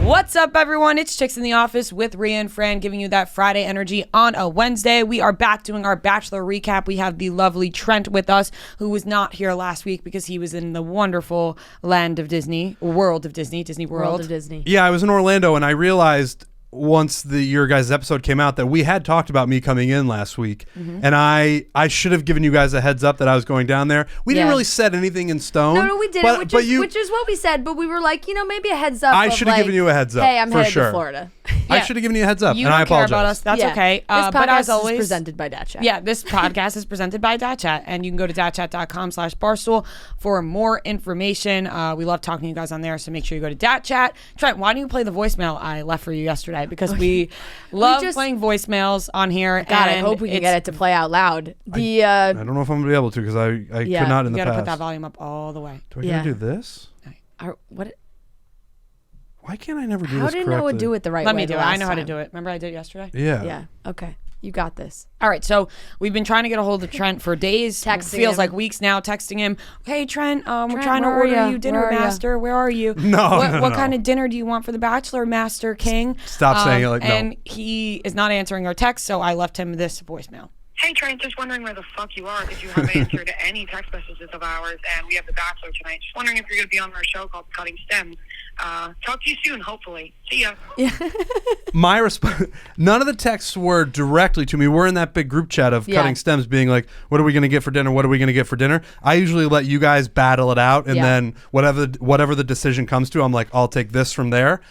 What's up, everyone? It's Chicks in the Office with Rhea and Fran, giving you that Friday energy on a Wednesday. We are back doing our Bachelor recap. We have the lovely Trent with us, who was not here last week because he was in the wonderful land of Disney, world of Disney, Disney World. World of Disney. Yeah, I was in Orlando, and I realized once your guys' episode came out that we had talked about me coming in last week, and I should have given you guys a heads up that I was going down there. We didn't really set anything in stone. No, we didn't, which is what we said, but we were like, maybe a heads up. I should have given you a heads up. Hey, I'm for headed sure. to Florida. I should have given you a heads up, You and I don't care apologize. about us. That's okay. This podcast but as always, is presented by DatChat. Yeah, this podcast is presented by DatChat, and you can go to datchat.com/barstool for more information. We love talking to you guys on there, so make sure you go to DatChat. Trent, why don't you play the voicemail I left for you yesterday? Because we love playing voicemails on here. God, I hope we can get it to play out loud. I don't know if I'm going to be able to because I could not in the past. You got to put that volume up all the way. Do I got to do this? What? Why can't I never do How this did correctly? Noah do it the right way? Let me do it. I know how to time? do it. Remember I did it yesterday? Yeah. Yeah. Okay. You got this. All right, so we've been trying to get a hold of Trent for days. Texting feels him. like weeks now. Texting him, "Hey Trent, we're trying to where are order ya? you dinner, Where are ya?" master. Where are you? No, What kind of dinner do you want for the Bachelor, Master King?" Stop saying it like no. And he is not answering our text, so I left him this voicemail. Hey Trent, just wondering where the fuck you are because you haven't answered any text messages of ours, and we have the Bachelor tonight. Just wondering if you're going to be on our show called Cutting Stems. Talk to you soon, hopefully. See ya. My response, none of the texts were directly to me. We're in that big group chat of Cutting Stems being like, what are we going to get for dinner? What are we going to get for dinner? I usually let you guys battle it out, and then whatever the decision comes to, I'm like, I'll take this from there.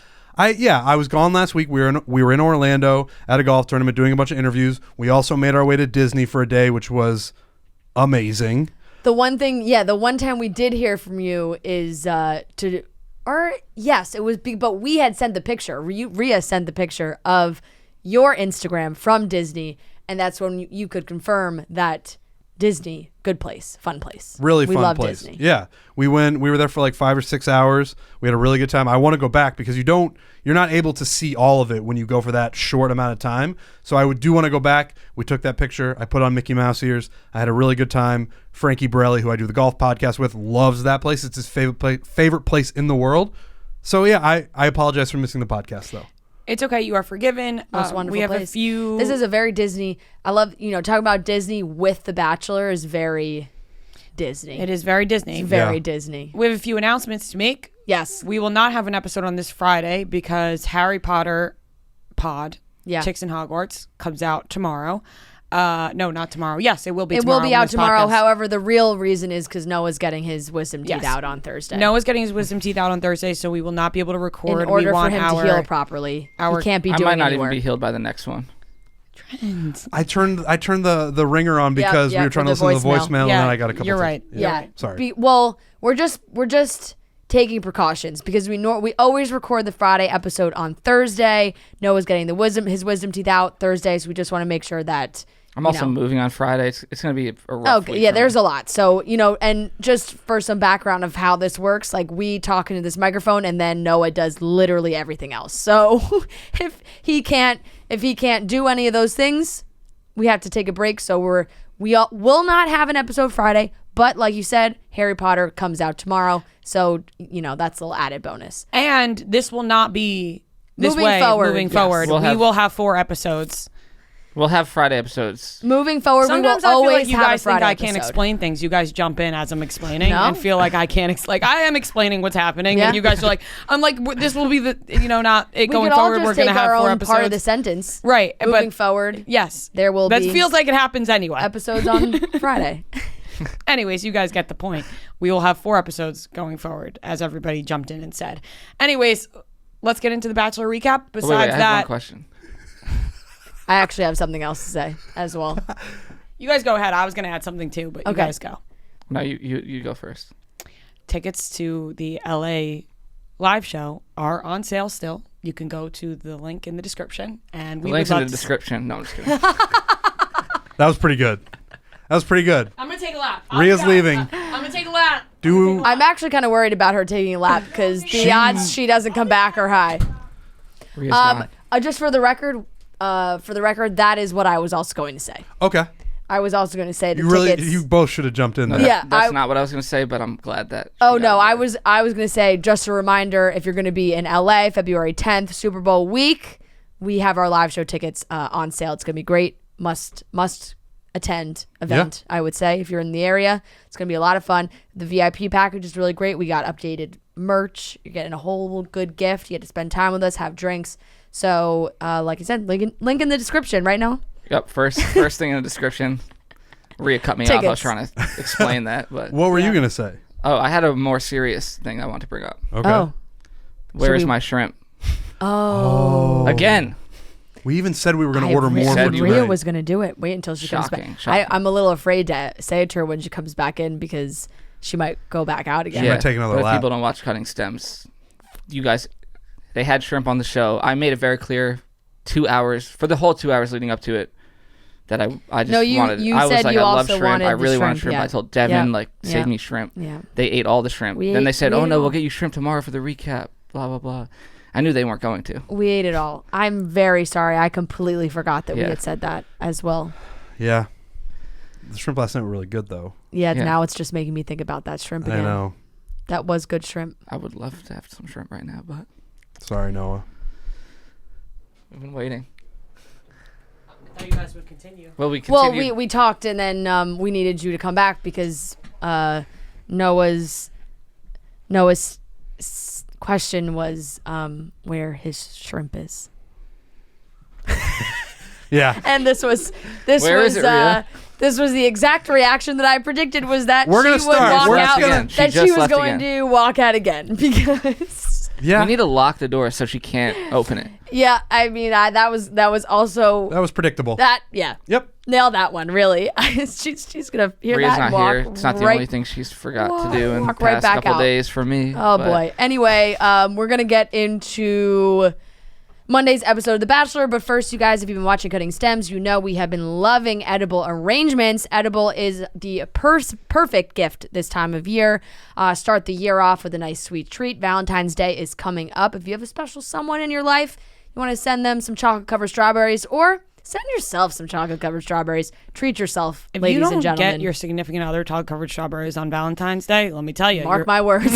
I was gone last week. We were in Orlando at a golf tournament doing a bunch of interviews. We also made our way to Disney for a day, which was amazing. The one time we did hear from you is it was big, but we had sent the picture. Rhea sent the picture of your Instagram from Disney, and that's when you could confirm that Disney, good place, fun place. Really fun we love place. Disney. Yeah. We were there for like 5 or 6 hours. We had a really good time. I want to go back because you're not able to see all of it when you go for that short amount of time. So I do want to go back. We took that picture. I put on Mickey Mouse ears. I had a really good time. Frankie Borelli, who I do the golf podcast with, loves that place. It's his favorite place in the world. So yeah, I apologize for missing the podcast though. It's okay. You are forgiven. Most wonderful we have place. a few. This is a very Disney. I love, talking about Disney with The Bachelor is very Disney. It is very Disney. It's very Disney. We have a few announcements to make. Yes. We will not have an episode on this Friday because Harry Potter pod, Chicks in Hogwarts, comes out tomorrow. No, not tomorrow. Yes, it will be tomorrow. It will be out tomorrow. Podcast. However, the real reason is because Noah's getting his wisdom teeth out on Thursday. Noah's getting his wisdom teeth out on Thursday, so we will not be able to record. In order for him to heal properly, he can't be doing I might not anywhere. even be healed by the next one. Trent. I turned the ringer on because we were trying to listen to the voicemail, and then I got a couple. You're right. Yeah. Sorry. Well, we're just taking precautions because we always record the Friday episode on Thursday. Noah's getting his wisdom teeth out Thursday, so we just want to make sure that. I'm also moving on Friday. It's going to be a rough week. Yeah, there's a lot. So, and just for some background of how this works, like we talk into this microphone and then Noah does literally everything else. So if he can't do any of those things, we have to take a break. So we will not have an episode Friday, but like you said, Harry Potter comes out tomorrow. So, that's a little added bonus. And this will not be this Moving way forward, moving yes. forward. We will have 4 episodes. We'll have Friday episodes. Moving forward, Sometimes we will I feel always like you have guys a Friday think I can't episode. explain things. You guys jump in as I'm explaining No? and feel like I can't. I am explaining what's happening, and you guys are like, I'm like, this will be the, not it going forward. We're going to have 4 episodes. Part of the sentence, right? Moving forward, yes, there will be. That feels like it happens anyway. Episodes on Friday. Anyways, you guys get the point. We will have 4 episodes going forward, as everybody jumped in and said. Anyways, let's get into the Bachelor recap. Besides I that, have one question. I actually have something else to say as well. You guys go ahead. I was going to add something too, but you guys go. No, you go first. Tickets to the LA live show are on sale still. You can go to the link in the description, and we Links would in love the to description. No, I'm just kidding. That was pretty good. I'm gonna take a lap. Rhea's leaving. I'm gonna take a lap. I'm actually kind of worried about her taking a lap because the odds she doesn't come back are high. Rhea's gone. Just for the record, that is what I was also going to say. Okay. I was also going to say the tickets. You both should have jumped in there. Yeah, That's not what I was going to say, but I'm glad that. I was going to say, just a reminder, if you're going to be in LA February 10th, Super Bowl week, we have our live show tickets on sale. It's going to be great. Must attend event, I would say, if you're in the area. It's going to be a lot of fun. The VIP package is really great. We got updated merch. You're getting a whole good gift. You get to spend time with us, have drinks. So, like I said, link in the description right now. Yep, first thing in the description. Rhea cut me off. I was trying to explain that, but What were you gonna say? oh, I had a more serious thing I want to bring up. Okay. Oh. Where is my shrimp? Oh. Again. We even said we were gonna order more for said today. Rhea was going to do it. Wait until she comes Shocking, back. shocking. I'm a little afraid to say it to her when she comes back in because she might go back out again. might take another but lap. If people don't watch Cutting Stems, you guys, they had shrimp on the show. I made it very clear 2 hours, for the whole 2 hours leading up to it, that I just wanted. You I was said like, you I love also shrimp. I wanted the really wanted shrimp, shrimp. yeah. I told Devin, Yeah. save Yeah. me shrimp. Yeah. They ate all the shrimp. We Then they ate- said, we oh ate no, it we'll all. get you shrimp tomorrow for the recap. Blah, blah, blah. I knew they weren't going to. We ate it all. I'm very sorry. I completely forgot that we Yeah. had said that as well. Yeah. The shrimp last night were really good though. Yeah, Yeah. now it's just making me think about that shrimp again. I know. That was good shrimp. I would love to have some shrimp right now, but Sorry, Noah. we've been waiting. I thought you guys would continue. Well, we Well, continued. we talked and then we needed you to come back because Noah's question was where his shrimp is. Yeah. And this was Where is it, Rhea? this was the exact reaction that I predicted was that We're she gonna would start. walk We're out. just gonna- She That she just was left going again. to walk out again because Yeah. We need to lock the door so she can't open it. yeah, I mean that was also That was predictable. that yeah. Yep. Nailed that one, really. she's gonna hear Rhea's that and not walk here. It's not the right. only thing she's forgot to do in the walk right past back couple out. days for me. Oh but boy. Anyway, we're gonna get into Monday's episode of The Bachelor, but first, you guys, if you've been watching Cutting Stems, you know we have been loving edible arrangements. Edible is the perfect gift this time of year. Start the year off with a nice sweet treat. Valentine's Day is coming up. If you have a special someone in your life, you want to send them some chocolate-covered strawberries, or send yourself some chocolate-covered strawberries. Treat yourself, If ladies you don't and gentlemen. get your significant other chocolate-covered strawberries on Valentine's Day, let me tell you. Mark my words.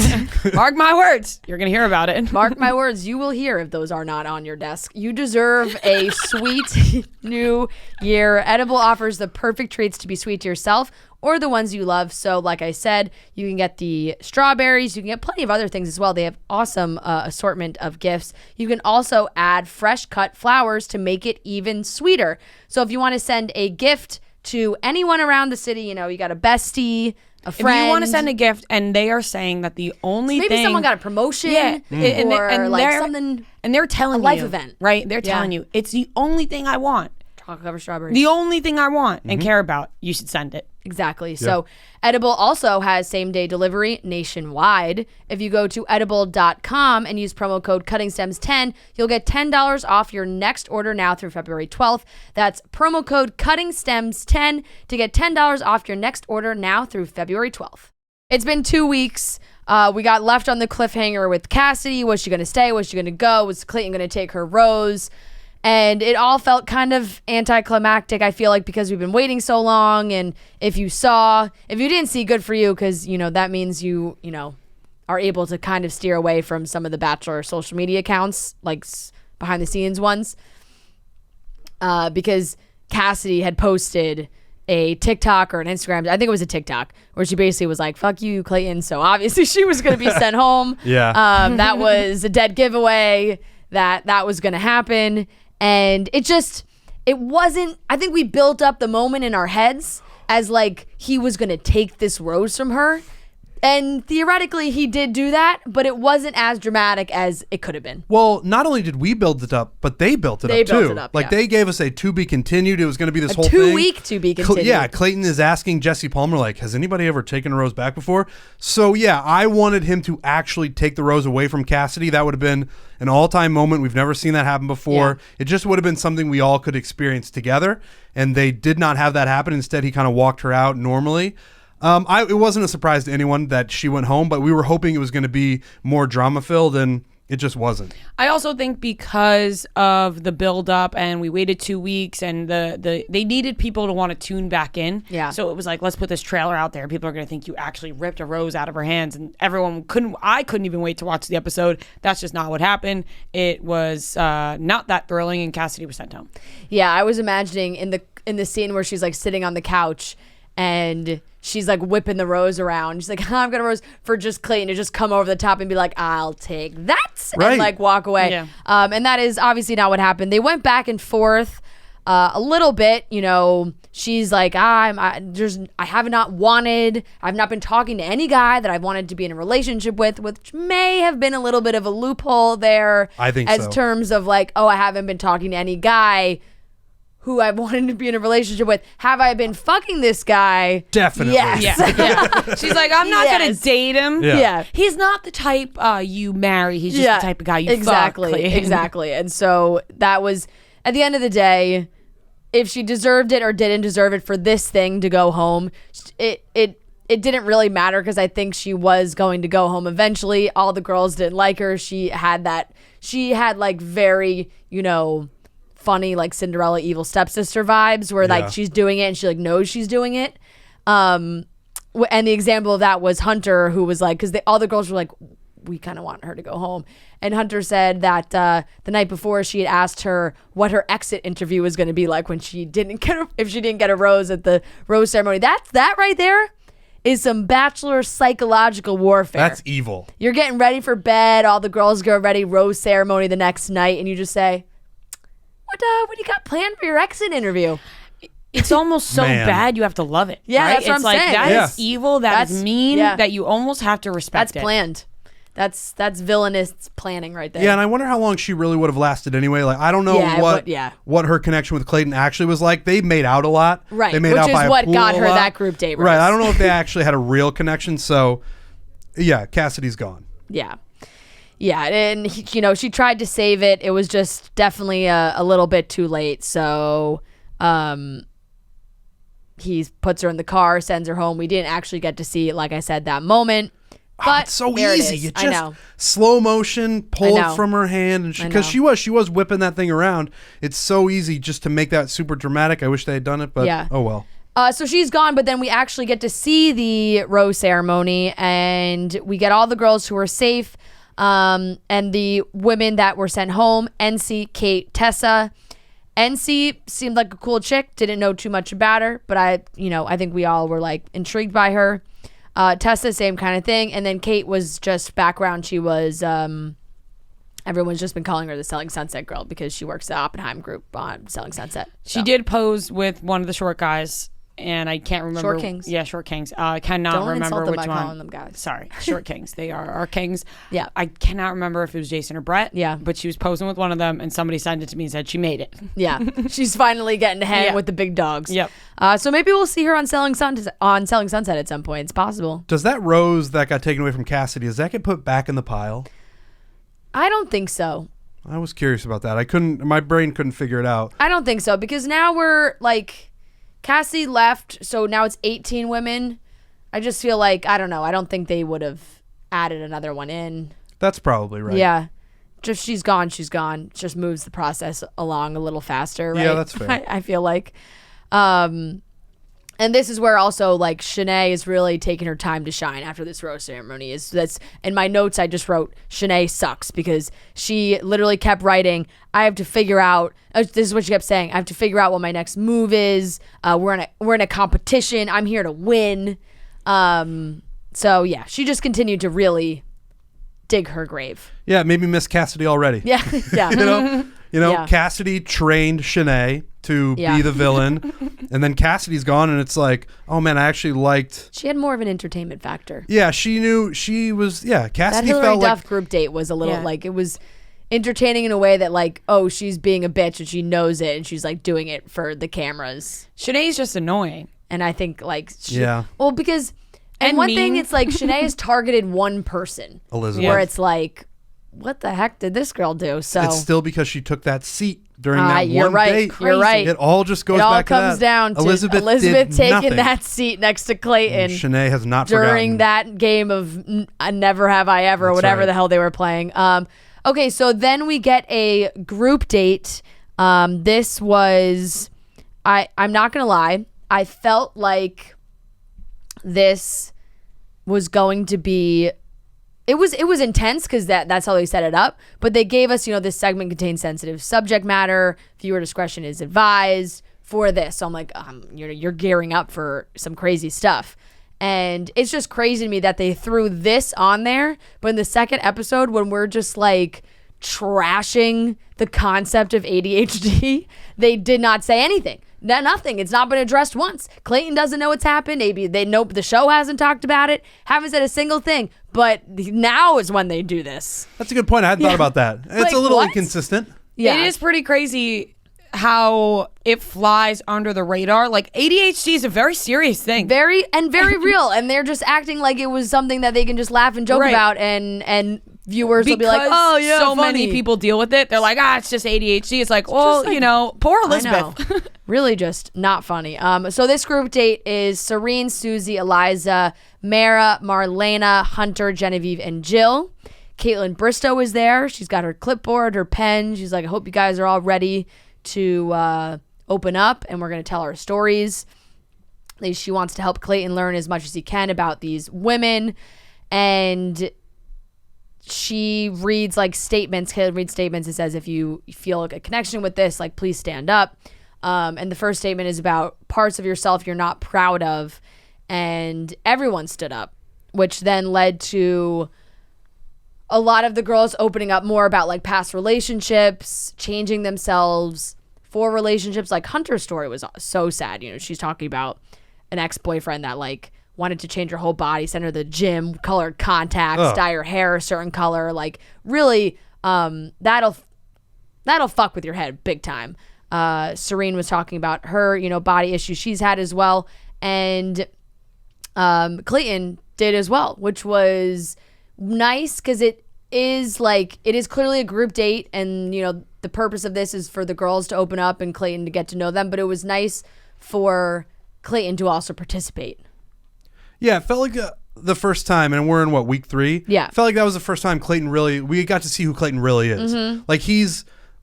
Mark my words. You're going to hear about it. Mark my words, you will hear if those are not on your desk. You deserve a sweet new year. Edible offers the perfect treats to be sweet to yourself or the ones you love. So like I said, you can get the strawberries. You can get plenty of other things as well. They have awesome assortment of gifts. You can also add fresh cut flowers to make it even sweeter. So if you want to send a gift to anyone around the city, you know, you got a bestie, a friend. If you want to send a gift and they are saying that the only maybe thing... someone got a promotion or like they're- something. And they're telling life you, event. right? They're Yeah. telling you, it's the only thing I want. Chocolate covered strawberries. The only thing I want and care about. You should send it. Exactly. So Edible also has same-day delivery nationwide. If you go to edible.com and use promo code CuttingStems10, you'll get $10 off your next order now through February 12th. That's promo code CuttingStems10 to get $10 off your next order now through February 12th. It's been 2 weeks. We got left on the cliffhanger with Cassidy. Was she going to stay? Was she going to go? Was Clayton going to take her rose? And it all felt kind of anticlimactic, I feel like, because we've been waiting so long. And if you didn't see, good for you, because, you know, that means you know, are able to kind of steer away from some of the Bachelor social media accounts, like behind the scenes ones. Because Cassidy had posted a TikTok or an Instagram, I think it was a TikTok, where she basically was like, fuck you, Clayton. So obviously she was going to be sent home. Yeah. That was a dead giveaway that was going to happen. And it wasn't, I think we built up the moment in our heads as like he was going to take this rose from her. And theoretically he did do that, but it wasn't as dramatic as it could have been. Well, not only did we build it up, but they built it They up built too. it up, Like yeah. they gave us a to be continued. It was going to be this whole 2 thing. week to be continued. Yeah, Clayton is asking Jesse Palmer, like, has anybody ever taken a rose back before? So yeah, I wanted him to actually take the rose away from Cassidy. That would have been an all-time moment. We've never seen that happen before. Yeah. It just would have been something we all could experience together. And they did not have that happen. Instead, he kind of walked her out normally. It wasn't a surprise to anyone that she went home, but we were hoping it was going to be more drama-filled, and It just wasn't. I also think because of the build up and we waited 2 weeks and they needed people to want to tune back in. Yeah. So it was like, let's put this trailer out there. People are going to think you actually ripped a rose out of her hands, and I couldn't even wait to watch the episode. That's just not what happened. It was not that thrilling, and Cassidy was sent home. Yeah, I was imagining in the scene where she's like sitting on the couch and she's like whipping the rose around. She's like, I'm gonna rose for just Clayton to just come over the top and be like, I'll take that, right. and like walk away. Yeah. And that is obviously not what happened. They went back and forth a little bit. You know, she's like, I've not been talking to any guy that I've wanted to be in a relationship with, which may have been a little bit of a loophole there. I think as so. terms of like, I haven't been talking to any guy who I've wanted to be in a relationship with. Have I been fucking this guy? Definitely. Yes. Yeah. She's like, I'm not going Yes. to date him. Yeah. He's not the type you marry. He's just the type of guy you fuck. Clayton. Exactly. And so that was, at the end of the day, if she deserved it or didn't deserve it for this thing to go home, it didn't really matter because I think she was going to go home eventually. All the girls didn't like her. She had like very, funny like Cinderella evil stepsister vibes where like she's doing it and she like knows she's doing it. And the example of that was Hunter, who was like, because all the girls were like, we kind of want her to go home. And Hunter said that the night before she had asked her what her exit interview was going to be like when she didn't get a rose at the rose ceremony. That right there is some Bachelor psychological warfare. That's evil. You're getting ready for bed. All the girls go ready, rose ceremony the next night, and you just say, what do you got planned for your exit interview? It's almost so bad you have to love it. Yeah, right? that's what it's I'm like, saying. That is evil. That's mean. Yeah. That you almost have to respect. That's planned. That's villainous planning right there. Yeah, and I wonder how long she really would have lasted anyway. Like, I don't know what her connection with Clayton actually was like. They made out a lot. Right, They made which out by is a what pool got a her lot. that group date. Right. I don't know if they actually had a real connection. So, yeah, Cassidy's gone. Yeah. Yeah, and she tried to save it. It was just definitely a little bit too late. So he puts her in the car, sends her home. We didn't actually get to see, like I said, that moment. But it's so there easy. It is. You just I know. slow motion, pull it from her hand, and because she was whipping that thing around. It's so easy just to make that super dramatic. I wish they had done it, but oh well. So she's gone, but then we actually get to see the rose ceremony, and we get all the girls who are safe. And the women that were sent home, NC, Kate, Tessa. NC seemed like a cool chick. Didn't know too much about her, but I think we all were like intrigued by her. Tessa, same kind of thing. And then Kate was just background. She was, everyone's just been calling her the Selling Sunset girl because she works at Oppenheim Group on Selling Sunset. She did pose with one of the short guys. And I can't remember. Short Kings. Yeah, Short Kings. I cannot remember which by one. calling them guys. Sorry, Short Kings. They are our kings. Yeah. I cannot remember if it was Jason or Brett. Yeah. But she was posing with one of them, and somebody sent it to me and said she made it. Yeah, she's finally getting to hang with the big dogs. Yep. So maybe we'll see her on Selling Sunset at some point. It's possible. Does that rose that got taken away from Cassidy, does that get put back in the pile? I don't think so. I was curious about that. My brain couldn't figure it out. I don't think so because now we're like. Cassie left, so now it's 18 women. I just feel like, I don't know. I don't think they would have added another one in. That's probably right. Yeah. Just she's gone. It just moves the process along a little faster, right? Yeah, that's fair. I feel like. And this is where also like Shanae is really taking her time to shine after this rose ceremony. That's in my notes. I just wrote Shanae sucks because she literally kept writing. I have to figure out. This is what she kept saying. I have to figure out what my next move is. We're in a competition. I'm here to win. So yeah, she just continued to really dig her grave. Yeah, maybe Miss Cassidy already. Yeah, yeah. Yeah. Cassidy trained Shanae to be the villain, and then Cassidy's gone, and it's like, oh man, I actually liked. She had more of an entertainment factor. Yeah, she knew she was. Yeah, Cassidy that Hillary felt Duff like group date was a little like it was entertaining in a way that like, oh, she's being a bitch and she knows it, and she's like doing it for the cameras. Shanae's just annoying, and I think like well because and one mean. thing it's like Shanae has targeted one person, Elizabeth, where it's like, what the heck did this girl do? So it's still because she took that seat during that you're one right. date. You're right. It all just goes it all back comes to that. down to Elizabeth taking nothing. that seat next to Clayton. And Shanae has not during forgotten. that game of Never Have I Ever, or That's whatever right. the hell they were playing. Okay, so then we get a group date. This was, I'm not going to lie, I felt like this was going to be, it was intense because that's how they set it up. But they gave us, this segment contains sensitive subject matter. Viewer discretion is advised for this. So I'm like, you're gearing up for some crazy stuff. And it's just crazy to me that they threw this on there. But in the second episode, when we're just like trashing the concept of ADHD, they did not say anything. Nothing. It's not been addressed once. Clayton doesn't know what's happened. Maybe they know the show hasn't talked about it. Haven't said a single thing. But now is when they do this. That's a good point. I hadn't thought about that. It's a little inconsistent. Yeah. It is pretty crazy how it flies under the radar. Like ADHD is a very serious thing. Very real. And they're just acting like it was something that they can just laugh and joke about and viewers will be like, oh yeah, so funny. many people deal with it. They're like, it's just ADHD. It's like, well, poor Elizabeth. Really just not funny. So this group date is Serene, Susie, Eliza, Mara, Marlena, Hunter, Genevieve, and Jill. Caitlin Bristow is there. She's got her clipboard, her pen. She's like, I hope you guys are all ready to open up, and we're going to tell our stories. She wants to help Clayton learn as much as he can about these women, and she reads like statements. Caitlin reads statements and says, if you feel like a connection with this, like, please stand up. And the first statement is about parts of yourself you're not proud of, and everyone stood up, which then led to a lot of the girls opening up more about like past relationships, changing themselves for relationships. Like Hunter's story was so sad. She's talking about an ex-boyfriend that like wanted to change her whole body, send her to the gym, colored contacts, dye her hair a certain color. Like really, that'll fuck with your head big time. Serene was talking about her, body issues she's had as well. And Clayton did as well, which was nice because it is clearly a group date, and the purpose of this is for the girls to open up and Clayton to get to know them, but it was nice for Clayton to also participate. Yeah, it felt like the first time, and we're in week 3? Yeah. Felt like that was the first time we got to see who Clayton really is. Mm-hmm. Like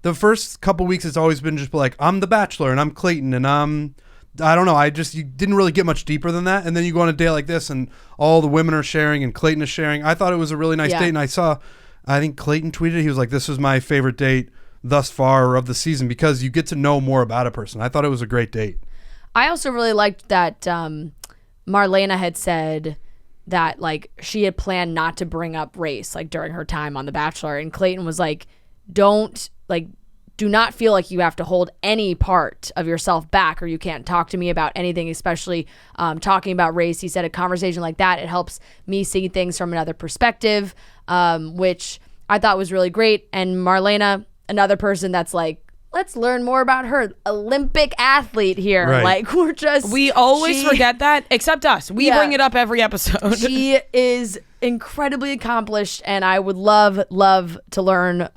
the first couple weeks it's always been just like, I'm the Bachelor and I'm Clayton and I don't know. You didn't really get much deeper than that. And then you go on a date like this and all the women are sharing and Clayton is sharing. I thought it was a really nice date. And I think Clayton tweeted, he was like, this was my favorite date thus far of the season because you get to know more about a person. I thought it was a great date. I also really liked that Marlena had said that like she had planned not to bring up race like during her time on The Bachelor. And Clayton was like, do not feel like you have to hold any part of yourself back or you can't talk to me about anything, especially talking about race. He said a conversation like that, it helps me see things from another perspective, which I thought was really great. And Marlena, another person that's like, let's learn more about her. Olympic athlete here. Right. Like we always forget that, except us. We bring it up every episode. She is incredibly accomplished, and I would love to learn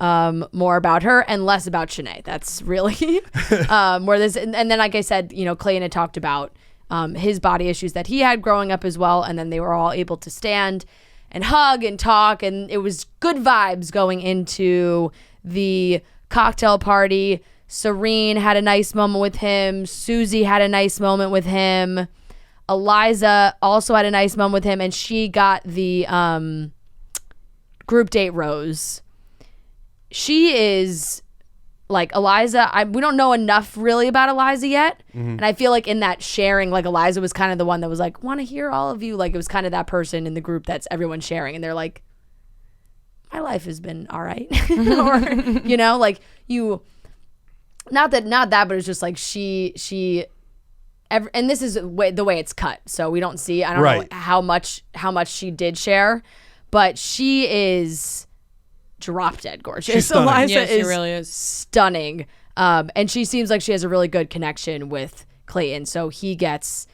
more about her and less about Shanae. That's really where this. And then, like I said, Clayton had talked about his body issues that he had growing up as well, and then they were all able to stand and hug and talk, and it was good vibes going into the cocktail party. Serene had a nice moment with him. Susie had a nice moment with him. Eliza also had a nice moment with him, and she got the group date rose. She is like Eliza. We don't know enough really about Eliza yet, and I feel like in that sharing, like Eliza was kind of the one that was like, want to hear all of you. Like it was kind of that person in the group that's everyone sharing, and they're like, my life has been all right, or like you. Not that, but it's just like and this is the way it's cut, so we don't see. I don't know how much she did share, but she is drop dead gorgeous. She's stunning. Eliza she really is stunning, and she seems like she has a really good connection with Clayton. So she gets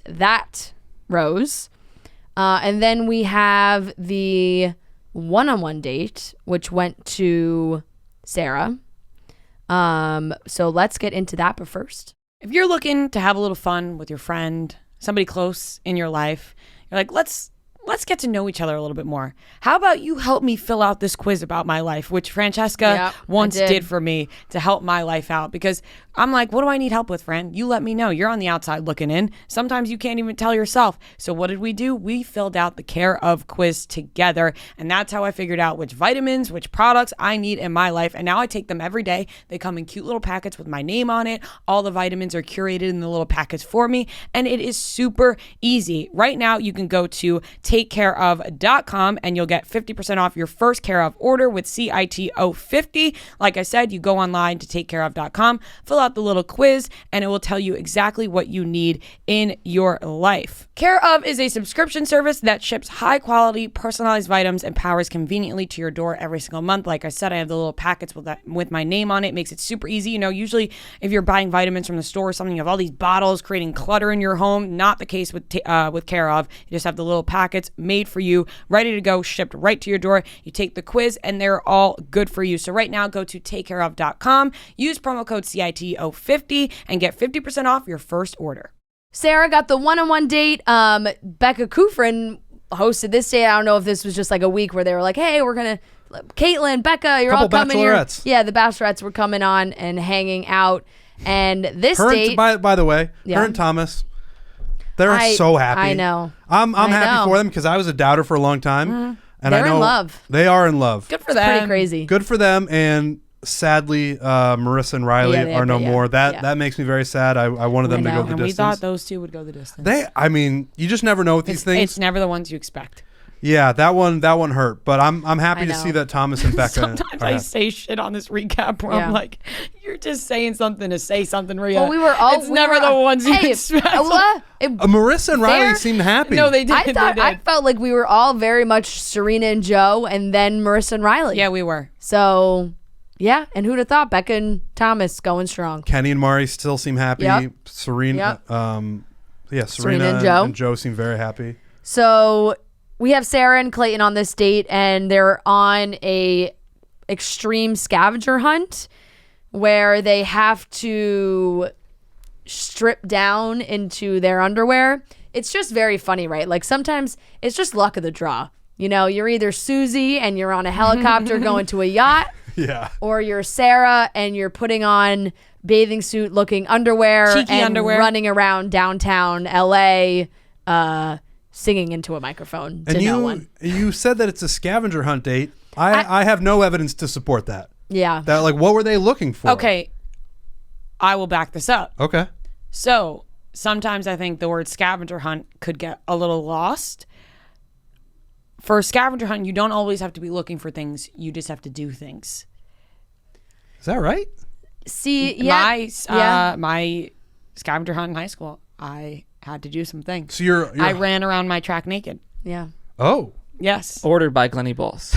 that rose, and then we have the one-on-one date, which went to Sarah. So let's get into that, but first. If you're looking to have a little fun with your friend, somebody close in your life, you're like, let's let's get to know each other a little bit more. How about you help me fill out this quiz about my life, which Francesca once did for me to help my life out, because I'm like, what do I need help with, Fran? You let me know. You're on the outside looking in. Sometimes you can't even tell yourself. So what did we do? We filled out the Care of quiz together, and that's how I figured out which vitamins, which products I need in my life, and now I take them every day. They come in cute little packets with my name on it. All the vitamins are curated in the little packets for me, and it is super easy. Right now, you can go to takecareof.com and you'll get 50% off your first Care of order with CITO50. Like I said, you go online to takecareof.com, fill out the little quiz, and it will tell you exactly what you need in your life. Care of is a subscription service that ships high quality personalized vitamins and powers conveniently to your door every single month. Like I said, I have the little packets with my name on it. It makes it super easy. You know, usually if you're buying vitamins from the store or something, you have all these bottles creating clutter in your home. Not the case with Care of. You just have the little packets made for you, ready to go, shipped right to your door. You take the quiz and they're all good for you. So right now, go to takecareof.com, use promo code CITO50 and get 50% off your first order. Sarah got the one-on-one date. Becca Kufrin hosted this date. I don't know if this was just like a week where they were like, hey, we're going to, Caitlin, Becca, you're all coming here. Yeah, the bachelorettes were coming on and hanging out. And this date. By the way, her and Thomas, they're so happy. I know. I'm happy for them because I was a doubter for a long time. And They're I know in love. They are in love. Good for them. Pretty crazy. Good for them. And sadly, Marissa and Riley are no more. That makes me very sad. I wanted them to go the distance. And we thought those two would go the distance. You just never know with these things. It's never the ones you expect. Yeah, that one hurt. But I'm happy to see that Thomas and Becca. Sometimes I say shit on this recap where I'm like, you're just saying something to say something, Rhea. Well, it's never the ones you expect. Marissa and Riley seemed happy. No, they did. I felt like we were all very much Serena and Joe, and then Marissa and Riley. Yeah, we were. So, yeah, and who'd have thought Becca and Thomas going strong. Kenny and Mari still seem happy. Yep. Serena, Serena and Joe seem very happy. So we have Sarah and Clayton on this date, and they're on a extreme scavenger hunt where they have to strip down into their underwear. It's just very funny, right? Like sometimes it's just luck of the draw. You know, you're either Susie and you're on a helicopter going to a yacht. Yeah. Or you're Sarah and you're putting on bathing suit looking underwear and running around downtown LA singing into a microphone to no one. You said that it's a scavenger hunt date. I have no evidence to support that. Yeah. That what were they looking for? Okay. I will back this up. Okay. So sometimes I think the word scavenger hunt could get a little lost. For a scavenger hunt, you don't always have to be looking for things. You just have to do things. Is that right? See, my scavenger hunt in high school, I had to do some things. So I ran around my track naked. Yeah. Oh. Yes. Ordered by Glennie Balls.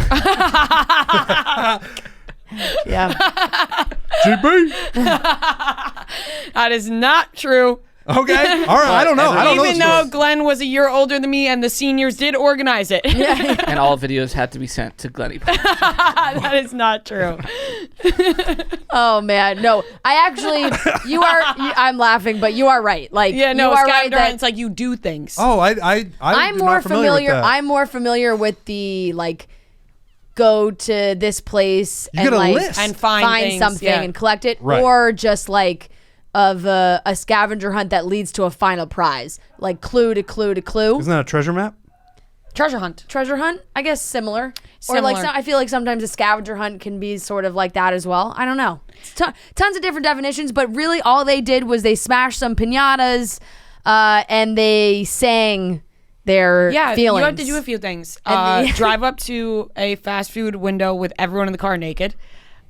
Yeah. GB. That is not true. Okay. All right. I don't know. Even though Glenn was a year older than me and the seniors did organize it. And all videos had to be sent to Glennie. That is not true. Oh man, no. I actually, I'm laughing, but you are right. Like, yeah, no, you are right that it's like you do things. Oh, I'm more familiar. With that. I'm more familiar with the like, go to this place you and get a like list. And find something and collect it, right. Or just like of a scavenger hunt that leads to a final prize, like clue to clue to clue. Isn't that a treasure map? Treasure hunt, I guess similar. Or like I feel like sometimes a scavenger hunt can be sort of like that as well. I don't know. Tons of different definitions, but really all they did was they smashed some piñatas and they sang their feelings. You have to do a few things. Drive up to a fast food window with everyone in the car naked.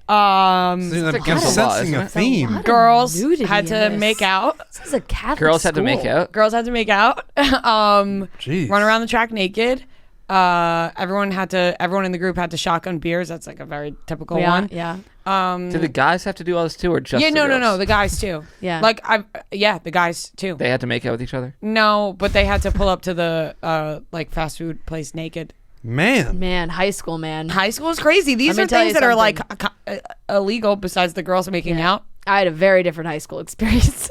I'm sensing a theme. Girls had to make out. This is a Catholic Girls had to school. make out. Girls had to make out. Jeez. Run around the track naked. Everyone in the group had to shotgun beers. That's like a very typical one. Yeah. Did the guys have to do all this too, or just the girls? No, the guys too. Yeah. The guys too. They had to make out with each other? No, but they had to pull up to the fast food place naked. Man, high school, man. High school is crazy. These are things that are like illegal besides the girls making out. I had a very different high school experience.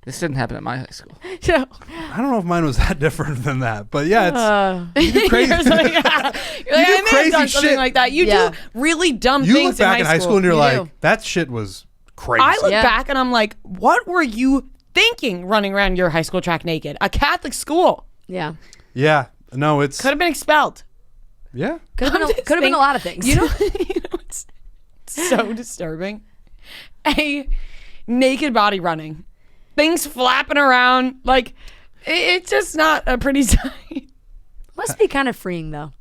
This didn't happen at my high school. Yeah. I don't know if mine was that different than that, but yeah, it's you do crazy. You're like, I may have crazy done something shit. like that. You Yeah. do really dumb You things look back in high school and you're You like, do. that shit was crazy. I look Yeah. back and I'm like, what were you thinking running around your high school track naked? A Catholic school. Yeah. Yeah, no, it's Could have been expelled. yeah. Could have been a lot of things. You know it's so disturbing. A naked body running. Things flapping around. Like, it's just not a pretty sight. Must be kind of freeing though.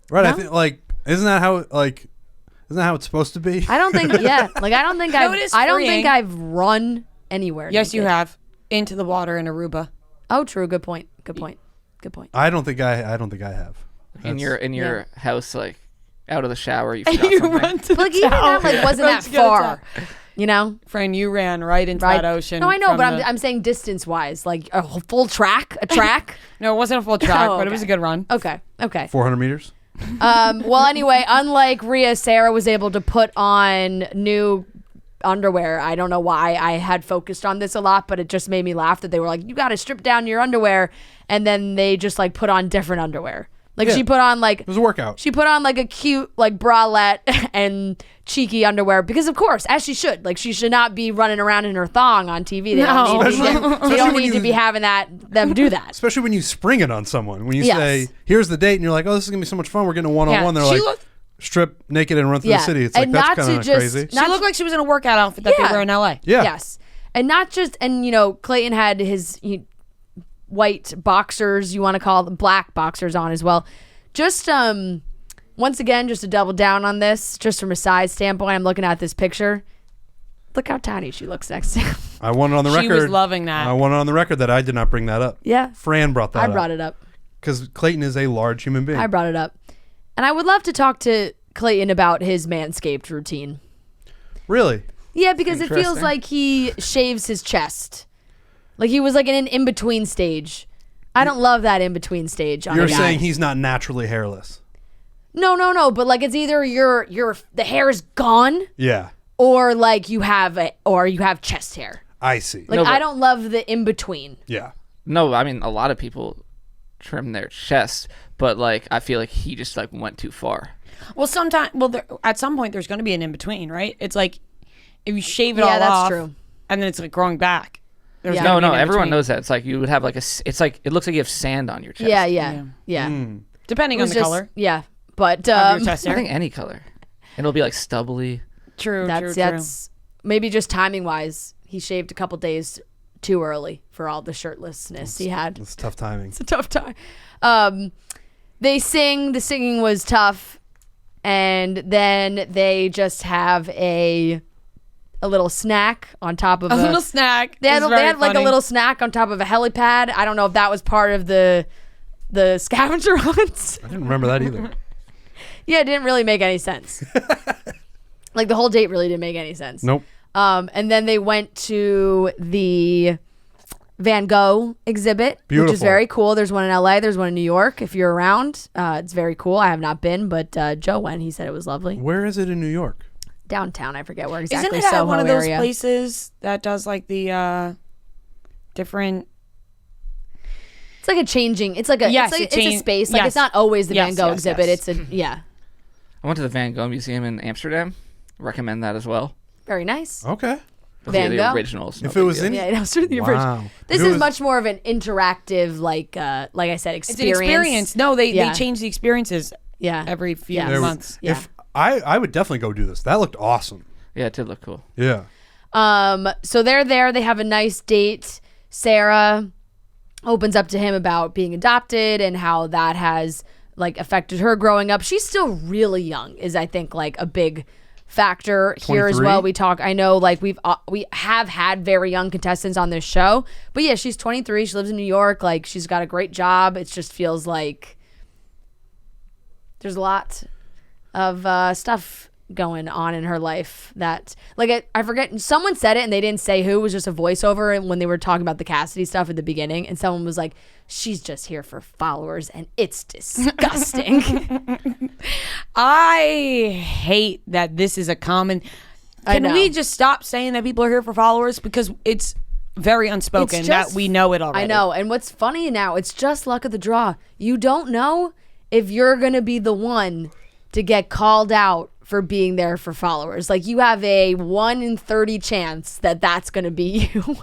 Right, No? I think like isn't that how it's supposed to be? I don't think. Yeah. Like I don't think No, it is I don't freeing. think I've run anywhere. Yes, you naked. have. Into the water in Aruba. Oh, true. Good point. Good point. Good point. I don't think I have. In That's- your house, like out of the shower, you forgot You something. run to the Like even towel. that like wasn't Run that to get a far. towel. You know. Friend, you ran right into Right. that ocean. No, I know, from but the- I'm saying distance wise, like a full track, a track. No, it wasn't a full track, Oh, but it was a okay. good run. Okay. Okay. 400 meters. Well, anyway, unlike Rhea, Sarah was able to put on new underwear. I don't know why I had focused on this a lot, but it just made me laugh that they were like, you got to strip down your underwear. And then they just like put on different underwear. Like Yeah. she put on like It was a workout. she put on like a cute like bralette and cheeky underwear because of course, as she should. Like she should not be running around in her thong on TV. They No. don't need, they Especially don't when need to you- be having them do that. Especially when you spring it on someone. When you Yes. say, "Here's the date," and you're like, "Oh, this is gonna be so much fun. We're getting a one-on-one." Yeah. They're She like, looked- "Strip naked and run through Yeah. the city." It's like And that's not to kind of just- crazy. She looked like she was in a workout outfit that Yeah. they wear in LA. Yeah. Yes. And not just, and you know, Clayton had his white boxers, you want to call them black boxers on as well. Just, once again, just to double down on this, just from a size standpoint, I'm looking at this picture. Look how tiny she looks next to him. I want it on the She record. was loving that. I want it on the record that I did not bring that up. Yeah. Fran brought that I up. brought it up. Because Clayton is a large human being. I brought it up. And I would love to talk to Clayton about his Manscaped routine. Really? Yeah, because it feels Interesting. like he shaves his chest. Like he was like in an in-between stage. I don't love that in-between stage on You're a guy. saying he's not naturally hairless. No. But like it's either the hair is gone Yeah. or like you have chest hair. I see. Like No, but- I don't love the in-between. yeah. No, I mean a lot of people trim their chest, but like I feel like he just like went too far. Well, at some point, there's going to be an in between, right? It's like if you shave it Yeah, all that's off, true. and then it's like growing back. There's Yeah. gonna No, be an everyone in-between. knows that. It's like you would have like it's like it looks like you have sand on your chest. Yeah. Depending It on was the just- color Yeah. But of your chest I hair. think any color. It'll be like stubbly. True, that's maybe just timing wise, he shaved a couple days too early for all the shirtlessness he had. It's tough timing. It's a tough time. They sing. The singing was tough, and then they just have a little snack on top of A little snack. They had, is they very had like a funny. little snack on top of a helipad. I don't know if that was part of the scavenger hunts. I didn't remember that either. Yeah, it didn't really make any sense. Like the whole date really didn't make any sense. Nope. And then they went to the Van Gogh exhibit, which is Beautiful. very cool. There's one in LA. There's one in New York. If you're around, it's very cool. I have not been, but Joe went. He said it was lovely. Where is it in New York? Downtown, I forget where Isn't exactly. it at Soho one of those area. places that does like the different? It's like a changing. It's like a. Yes, it's, like, it it's a change- space. Like yes. it's not always the Van Yes, Gogh yes, exhibit. yes. It's a yeah. I went to the Van Gogh Museum in Amsterdam. Recommend that as well. Very nice. Okay. Those Van are Gogh? the originals. If it was in, Yeah, it was the original. wow. This If it is was- much more of an interactive, like I said, It's experience. an experience. No, they Yeah. change the experiences Yeah. every few Yes. There- months. Yeah. If I would definitely go do this. That looked awesome. Yeah, it did look cool. Yeah. So they're there. They have a nice date. Sarah opens up to him about being adopted and how that has like affected her growing up. She's still really young, is I think like a big factor here as 23? well. We talk. I know like we have had very young contestants on this show, but yeah, she's 23. She lives in New York. Like she's got a great job. It just feels like there's a lot of stuff going on in her life that like I forget, someone said it and they didn't say who. It was just a voiceover when they were talking about the Cassidy stuff at the beginning, and someone was like, she's just here for followers and it's disgusting. I hate that this is a common. I Can know. we just stop saying that people are here for followers, because it's very unspoken that we know it already. I know. And what's funny now, it's just luck of the draw. You don't know if you're going to be the one to get called out for being there for followers. Like, you have a 1 in 30 chance that that's going to be you.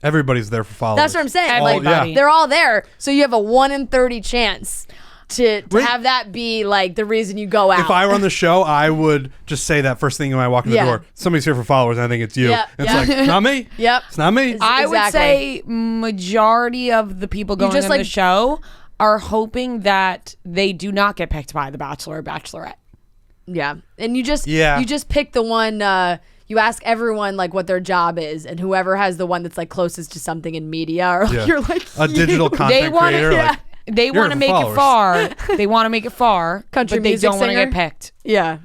Everybody's there for followers. That's what I'm saying. Everybody. Like, they're all there. So you have a 1 in 30 chance to have that be like the reason you go out. If I were on the show, I would just say that first thing when I walk in the door. Somebody's here for followers, and I think it's you. Yeah, It's like, not me. Yep. It's not me. I would say majority of the people going on the show are hoping that they do not get picked by the Bachelor or Bachelorette. Yeah. And you just pick the one, you ask everyone like what their job is, and whoever has the one that's like closest to something in media, or you're like a digital content creator. They want to make it far. They want to make it far, country but they music don't want to singer? get picked. Yeah.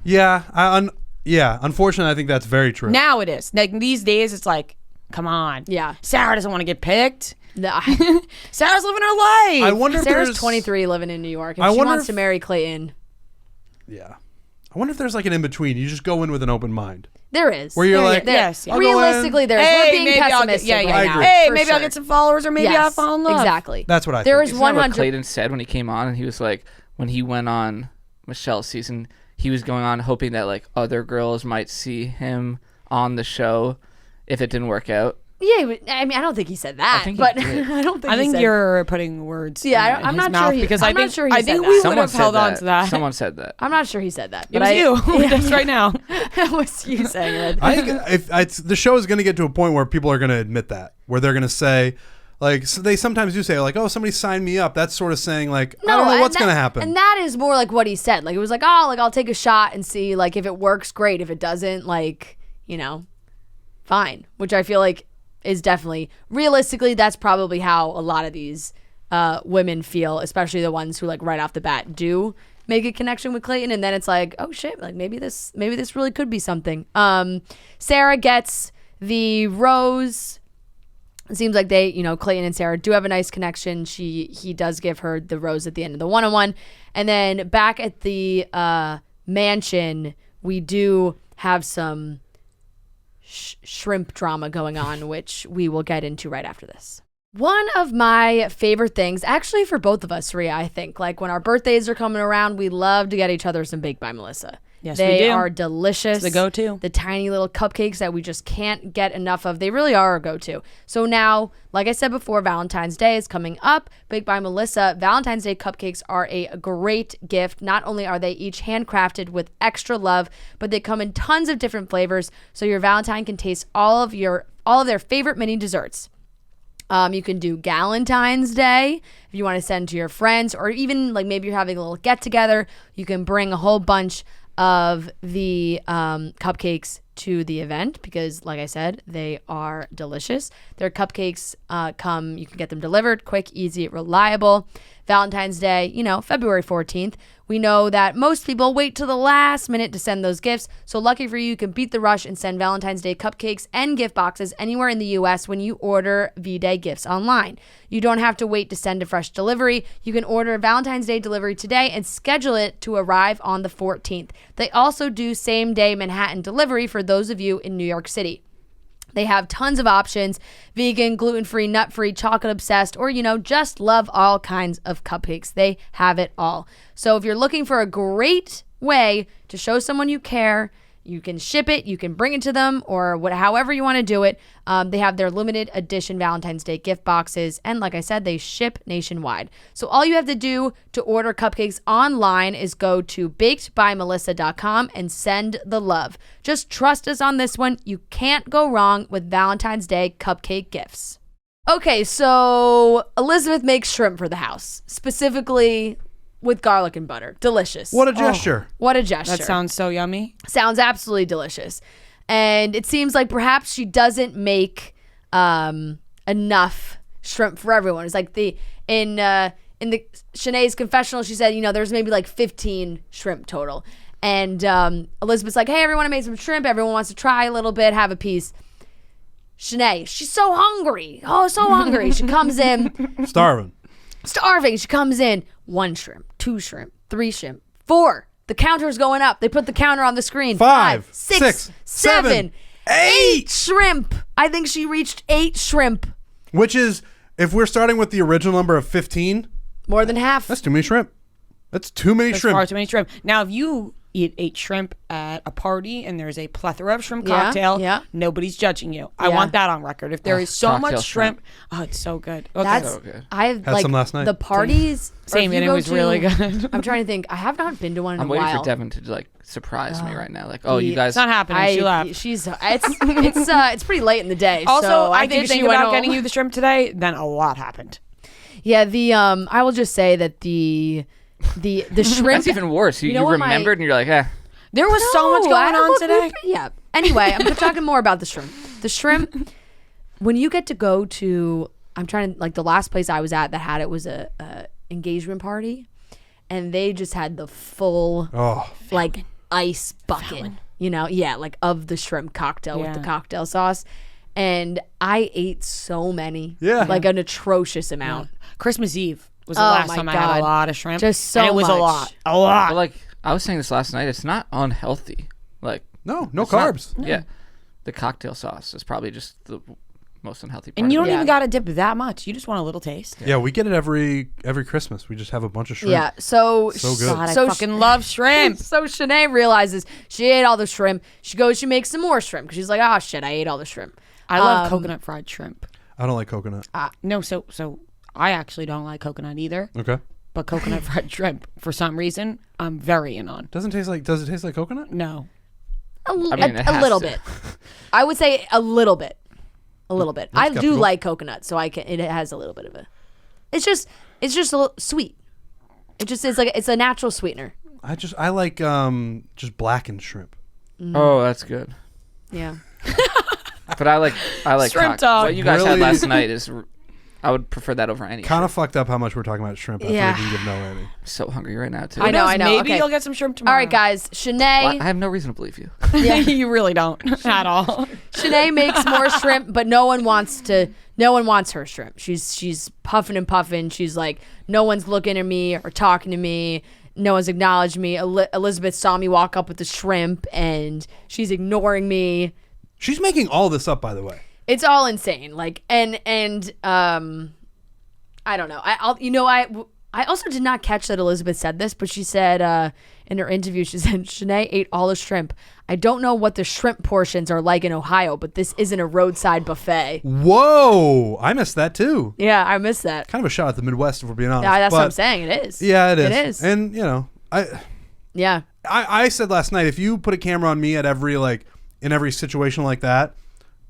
Yeah. Unfortunately, I think that's very true. Now it is. Like these days, it's like, come on. Yeah. Sarah doesn't want to get picked. No. Sarah's living her life. I wonder if Sarah's there's 23, living in New York, and she wants to marry Clayton. Yeah. I wonder if there's like an in-between. You just go in with an open mind. There is. Where you're like, yes. Realistically, there is. We're being pessimistic right now. Hey, maybe I'll get some followers, or maybe I'll fall in love. Exactly. That's what I think. There is Isn't that 100. what Clayton said when he came on, and he was like, when he went on Michelle's season, he was going on hoping that like other girls might see him on the show if it didn't work out. Yeah, I mean, I don't think he said that, but I don't think. I think you're putting words. Yeah, I'm not sure. Because I'm not sure he I said think that. we would have held on to that. Someone said that. I'm not sure he said that. It was you. Just right now. It was you saying it. I think if the show is going to get to a point where people are going to admit that, where they're going to say, like, so they sometimes do say, like, oh, somebody signed me up. That's sort of saying, like, I don't know what's going to happen. And that is more like what he said. Like, it was like, oh, like, I'll take a shot and see, like, if it works, great. If it doesn't, like, you know, fine. Which I feel like is definitely, realistically, that's probably how a lot of these women feel, especially the ones who, like, right off the bat do make a connection with Clayton, and then it's like, oh shit, like maybe this really could be something. Sarah gets the rose. It seems like they, you know, Clayton and Sarah do have a nice connection. He does give her the rose at the end of the one-on-one. And then back at the mansion, we do have some shrimp drama going on, which we will get into right after this. One of my favorite things, actually for both of us, Rhea, I think, like when our birthdays are coming around, we love to get each other some Baked by Melissa. Yes, they we do. are delicious. It's the go-to. The tiny little cupcakes that we just can't get enough of. They really are a go-to. So now, like I said before, Valentine's Day is coming up. Baked by Melissa Valentine's Day cupcakes are a great gift. Not only are they each handcrafted with extra love, but they come in tons of different flavors, so your Valentine can taste all of their favorite mini desserts. You can do Galentine's Day if you want to send to your friends, or even like maybe you're having a little get together. You can bring a whole bunch of the cupcakes to the event because, like I said, they are delicious. Their cupcakes you can get them delivered quick, easy, reliable. Valentine's Day, you know, February 14th. We know that most people wait till the last minute to send those gifts. So lucky for you, you can beat the rush and send Valentine's Day cupcakes and gift boxes anywhere in the U.S. when you order V-Day gifts online. You don't have to wait to send a fresh delivery. You can order Valentine's Day delivery today and schedule it to arrive on the 14th. They also do same-day Manhattan delivery for those of you in New York City. They have tons of options: vegan, gluten-free, nut-free, chocolate-obsessed, or, you know, just love all kinds of cupcakes. They have it all. So if you're looking for a great way to show someone you care, you can ship it, you can bring it to them, or however you want to do it. They have their limited edition Valentine's Day gift boxes, and like I said, they ship nationwide. So all you have to do to order cupcakes online is go to bakedbymelissa.com and send the love. Just trust us on this one. You can't go wrong with Valentine's Day cupcake gifts. Okay, so Elizabeth makes shrimp for the house, specifically with garlic and butter. Delicious. What a gesture. What a gesture. That sounds so yummy. Sounds absolutely delicious. And it seems like perhaps she doesn't make enough shrimp for everyone. It's like in the Shanae's confessional, she said, you know, there's maybe like 15 shrimp total. And Elizabeth's like, hey, everyone, I made some shrimp. Everyone wants to try a little bit, have a piece. Shanae, she's so hungry. Oh, so hungry. She comes in. Starving. She comes in. 1 shrimp, 2 shrimp, 3 shrimp, 4. The counter's going up. They put the counter on the screen. 5, 6, 7. 8 shrimp. I think she reached 8 shrimp. Which is, if we're starting with the original number of 15, more than half. That's too many shrimp. That's too many shrimp. Far too many shrimp. Now, if you eat 8 shrimp at a party and there's a plethora of shrimp cocktail, nobody's judging you. I want that on record. If there is so much shrimp, oh, it's so good. Okay. That's so good. I had some last night. The parties. Same, and it was really good. I'm trying to think. I have not been to one in I'm a while. waiting for Devin to like surprise me right now. Like, oh, you guys. It's not happening. She left. It's pretty late in the day. Also, so I did think about getting you the shrimp today. Then a lot happened. Yeah, I will just say that the shrimp. That's even worse. You remembered and you're like, There was so much going on today. Yeah. Anyway, I'm talking more about the shrimp. The shrimp, when you get to go to, I'm trying to, like, the last place I was at that had it was a engagement party, and they just had the full, like, ice bucket, like, of the shrimp cocktail with the cocktail sauce. And I ate so many. Yeah. Like, an atrocious amount. Christmas Eve was the last time I had a lot of shrimp. Just so and it was much. a lot. A lot. but like, I was saying this last night. It's not unhealthy. Like, no carbs. Yeah. The cocktail sauce is probably just the most unhealthy part. And you of don't it. even got to dip that much. You just want a little taste. Yeah, we get it every Christmas. We just have a bunch of shrimp. Yeah, so good. God, I fucking love shrimp. So Shanae realizes she ate all the shrimp. She goes, she makes some more shrimp because she's like, oh shit, I ate all the shrimp. I love coconut fried shrimp. I don't like coconut. No, so I actually don't like coconut either. Okay. But coconut fried shrimp, for some reason, I'm very in on. Does it taste like coconut? No. A little bit. I would say a little bit. A little bit. I do like coconut, so it has a little bit of a. It's just a little sweet. It just is like it's a natural sweetener. I like just blackened shrimp. Oh, that's good. Yeah. But I like Shrimp dog. What you guys had last night is. I would prefer that over any. Kind of fucked up how much we're talking about shrimp. I feel like we can give no rating. I'm so hungry right now too. I know. Maybe Okay. you'll get some shrimp tomorrow. All right, guys. Shanae. Well, I have no reason to believe you. Yeah, you really don't at all. Shanae makes more shrimp, but no one wants her shrimp. She's puffing and puffing. She's like, no one's looking at me or talking to me. No one's acknowledged me. Elizabeth saw me walk up with the shrimp, and she's ignoring me. She's making all this up, by the way. It's all insane. Like, and I don't know. I also did not catch that Elizabeth said this, but she said in her interview, she said, Shanae ate all the shrimp. I don't know what the shrimp portions are like in Ohio, but this isn't a roadside buffet. Whoa. I missed that too. Yeah, I missed that. Kind of a shot at the Midwest, if we're being honest. Yeah, that's what I'm saying. It is. Yeah, it is. It is. And, I said last night, if you put a camera on me at in every situation like that,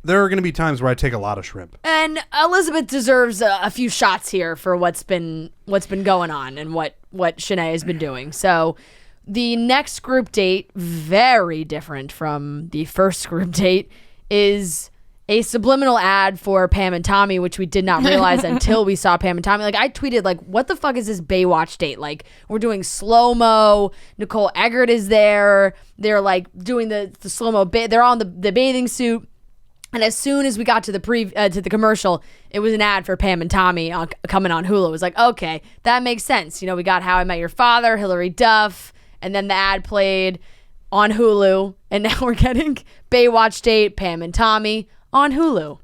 there are going to be times where I take a lot of shrimp. And Elizabeth deserves a few shots here for what's been going on and what Shanae has been doing. So the next group date, very different from the first group date, is a subliminal ad for Pam and Tommy, which we did not realize until we saw Pam and Tommy. Like, I tweeted, like, what the fuck is this Baywatch date? Like, we're doing slow-mo. Nicole Eggert is there. They're, like, doing the slow-mo. They're on the bathing suit. And as soon as we got to the commercial, it was an ad for Pam and Tommy coming on Hulu. It was like, okay, that makes sense. We got How I Met Your Father, Hilary Duff, and then the ad played on Hulu. And now we're getting Baywatch date, Pam and Tommy on Hulu.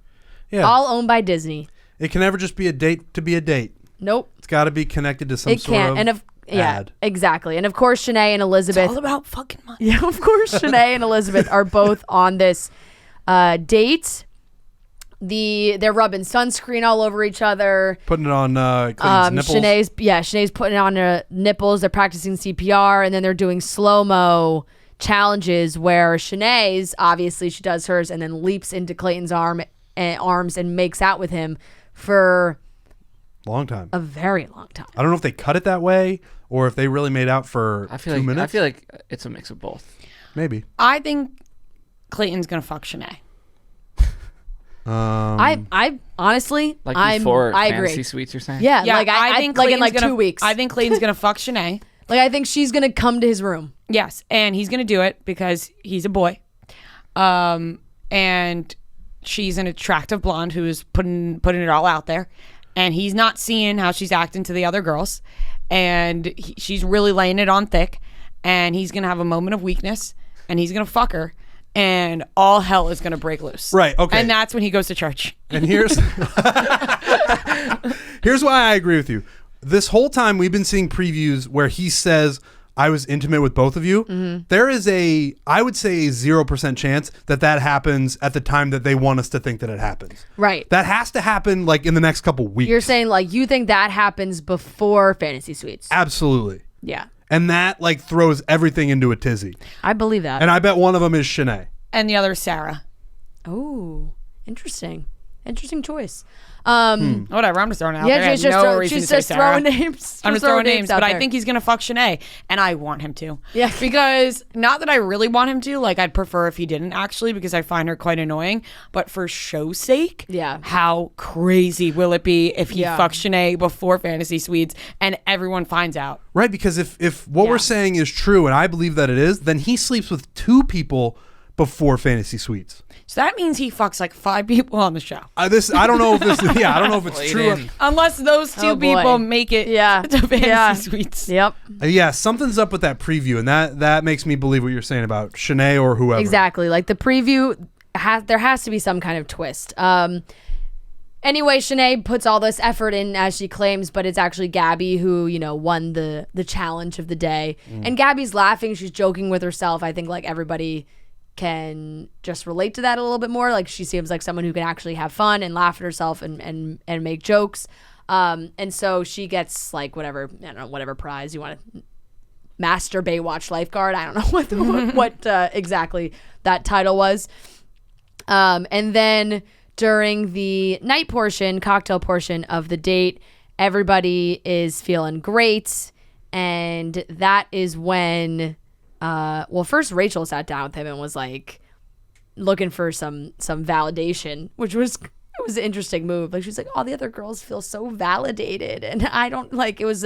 Yeah. All owned by Disney. It can never just be a date to be a date. Nope. It's got to be connected to some sort of ad. Exactly. And of course, Shanae and Elizabeth. It's all about fucking money. Yeah, of course, Shanae and Elizabeth are both on this date. They're rubbing sunscreen all over each other, putting it on Clayton's nipples. Shanae's putting it on her nipples. They're practicing CPR, and then they're doing slow-mo challenges where Shanae's, obviously she does hers and then leaps into Clayton's arms and makes out with him for long time, a very long time. I don't know if they cut it that way or if they really made out for 2 minutes. I feel like it's a mix of both. Maybe. I think Clayton's gonna fuck Shanae. I honestly, before I fantasy agree. suites, you're saying? Yeah, like I think like in like 2 weeks. I think Clayton's gonna fuck Shanae. Like, I think she's gonna come to his room. Yes, and he's gonna do it because he's a boy, and she's an attractive blonde who is putting it all out there, and he's not seeing how she's acting to the other girls, and she's really laying it on thick, and he's gonna have a moment of weakness, and he's gonna fuck her, and all hell is going to break loose. Right, okay. And that's when he goes to church. And here's why I agree with you. This whole time we've been seeing previews where he says, I was intimate with both of you. Mm-hmm. There is I would say a 0% chance that happens at the time that they want us to think that it happens. Right. That has to happen like in the next couple weeks. You're saying like you think that happens before Fantasy Suites. Absolutely. Yeah. And that like throws everything into a tizzy. I believe that. And I bet one of them is Shanae. And the other is Sarah. Oh, interesting. Interesting choice. Whatever, I'm just throwing it out Yeah, there. I have she's just, no reason she's to say just Sarah. throwing names. I'm just throwing names, out but I there. think he's going to fuck Shanae, and I want him to. Yeah. Because, not that I really want him to, like, I'd prefer if he didn't, actually, because I find her quite annoying, but for show's sake, Yeah. how crazy will it be if he Yeah. fucks Shanae before Fantasy Suites, and everyone finds out? Right, because if what we're saying is true, and I believe that it is, then he sleeps with 2 people before Fantasy Suites. So that means he fucks, like, 5 people on the show. I don't know if this. Yeah, I don't know if it's true. Unless those 2 Oh, boy. people make it to Fantasy Suites. Yep. Yeah, something's up with that preview, and that makes me believe what you're saying about Shanae or whoever. Exactly. Like the preview, there has to be some kind of twist. Anyway, Shanae puts all this effort in, as she claims, but it's actually Gabby who, won the challenge of the day. And Gabby's laughing. She's joking with herself. I think like everybody can just relate to that a little bit more. Like she seems like someone who can actually have fun and laugh at herself and make jokes. And so she gets like whatever prize you want to, Master Baywatch Lifeguard. I don't know what exactly that title was. And then during the night portion, cocktail portion of the date, everybody is feeling great. And that is when first Rachel sat down with him and was like looking for some validation, which was an interesting move. Like she's like, all the other girls feel so validated, and I don't like. It was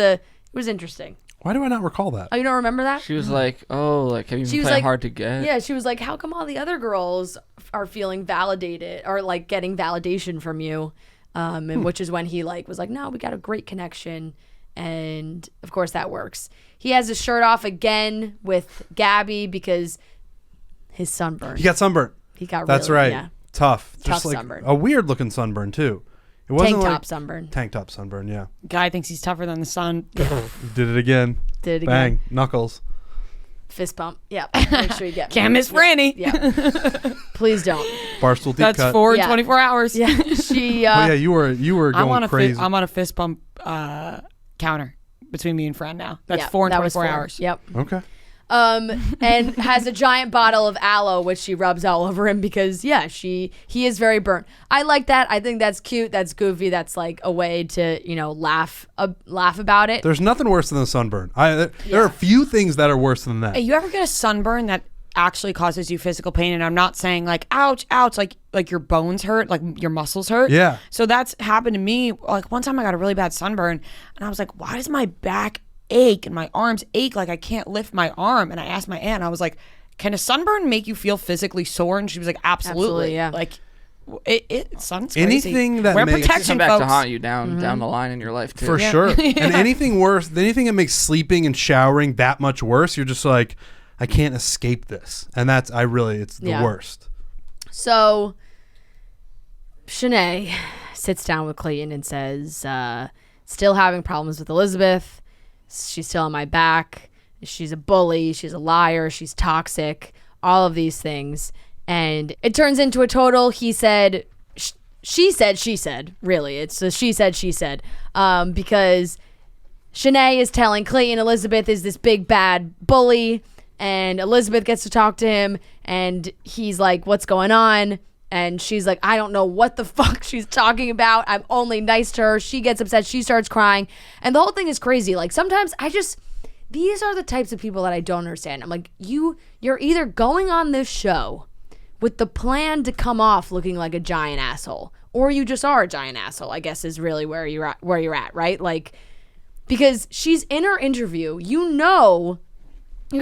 interesting. Why do I not recall that? Oh, you don't remember that? She was like, "Oh, like have you been playing hard to get?" Yeah, she was like, "How come all the other girls are feeling validated or like getting validation from you?" And which is when he like was like, "No, we got a great connection." And of course that works. He has his shirt off again with Gabby because his sunburn. He got sunburnt. That's really, right. Yeah. Tough. Tough Just like sunburn. a weird looking sunburn too. It wasn't Tank like top sunburn. Tank top sunburn. Yeah. Guy thinks he's tougher than the sun. Did it again. Did it Bang. again. Knuckles. Fist bump. Yeah. Make sure you get. Can't miss Franny. Yeah. Please don't. Barstool deep That's cut. 4 in Yeah. 24 hours. Yeah. She. Oh yeah, you were going crazy. I'm on a fist bump counter between me and Fran now. That's Yeah, 4 in that was 24 4. hours. Yep. Okay. And has a giant bottle of aloe, which she rubs all over him because, he is very burnt. I like that. I think that's cute. That's goofy. That's like a way to, laugh about it. There's nothing worse than the sunburn. There are few things that are worse than that. Hey, you ever get a sunburn that actually causes you physical pain? And I'm not saying like, ouch, like your bones hurt, like your muscles hurt. Yeah. So that's happened to me. Like one time I got a really bad sunburn and I was like, why does my back ache and my arms ache, like I can't lift my arm? And I asked my aunt, I was like, can a sunburn make you feel physically sore? And she was like, absolutely. Yeah. Like sun's crazy. Anything that wear makes- protection, Come back folks. to haunt you down the line in your life too. For sure. And anything worse, anything that makes sleeping and showering that much worse, you're just like, I can't escape this. And it's the worst. So Shanae sits down with Clayton and says, still having problems with Elizabeth. She's still on my back. She's a bully. She's a liar. She's toxic. All of these things. And it turns into a total he said, she said, really. It's a she said, because Shanae is telling Clayton Elizabeth is this big bad bully, and Elizabeth gets to talk to him, and he's like, what's going on? And she's like, I don't know what the fuck she's talking about. I'm only nice to her. She gets upset. She starts crying. And the whole thing is crazy. Like, sometimes these are the types of people that I don't understand. I'm like, you're either going on this show with the plan to come off looking like a giant asshole, or you just are a giant asshole, I guess is really where you're at, right? Like, because she's in her interview, you're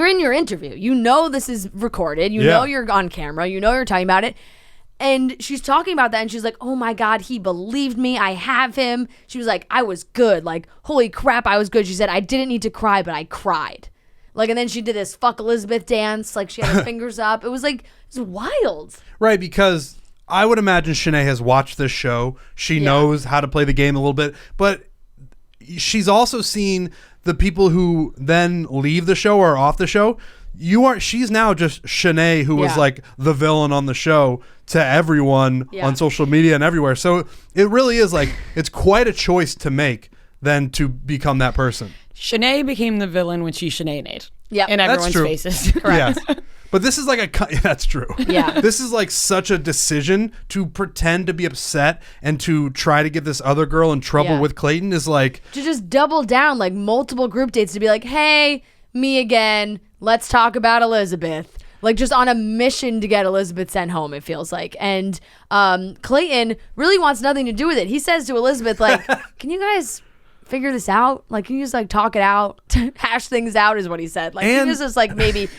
in your interview. This is recorded. Know you're on camera. You're talking about it. And she's talking about that, and she's like, oh my God, he believed me. I have him. She was like, I was good. Like, holy crap, I was good. She said, I didn't need to cry, but I cried. Like, and then she did this fuck Elizabeth dance. Like, she had her fingers up. It was like, it was wild. Right, because I would imagine Shanae has watched this show. She knows how to play the game a little bit, but she's also seen the people who then leave the show or are off the show. She's now just Shanae, who was like the villain on the show to everyone on social media and everywhere. So it really is like, it's quite a choice to make than to become that person. Shanae became the villain when she Shanae-nade. Yeah, in everyone's faces. Correct. Yeah. But this is like that's true. Yeah. This is like such a decision to pretend to be upset and to try to get this other girl in trouble with Clayton is like. To just double down, like multiple group dates to be like, hey, me again. Let's talk about Elizabeth. Like, just on a mission to get Elizabeth sent home, it feels like. And Clayton really wants nothing to do with it. He says to Elizabeth, like, can you guys figure this out? Like, can you just like talk it out? Hash things out is what he said. Like, can you just like maybe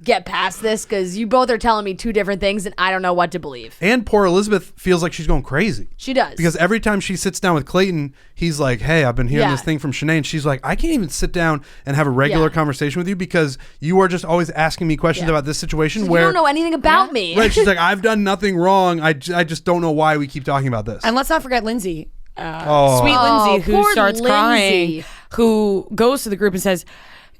get past this? Because you both are telling me two different things and I don't know what to believe. And poor Elizabeth feels like she's going crazy. She does. Because every time she sits down with Clayton, he's like, hey, I've been hearing this thing from Shanae. And she's like, I can't even sit down and have a regular conversation with you because you are just always asking me questions about this situation where you don't know anything about me. Right. She's like, I've done nothing wrong. I just don't know why we keep talking about this. And let's not forget Lindsay. Sweet Lindsay, who starts crying, who goes to the group and says,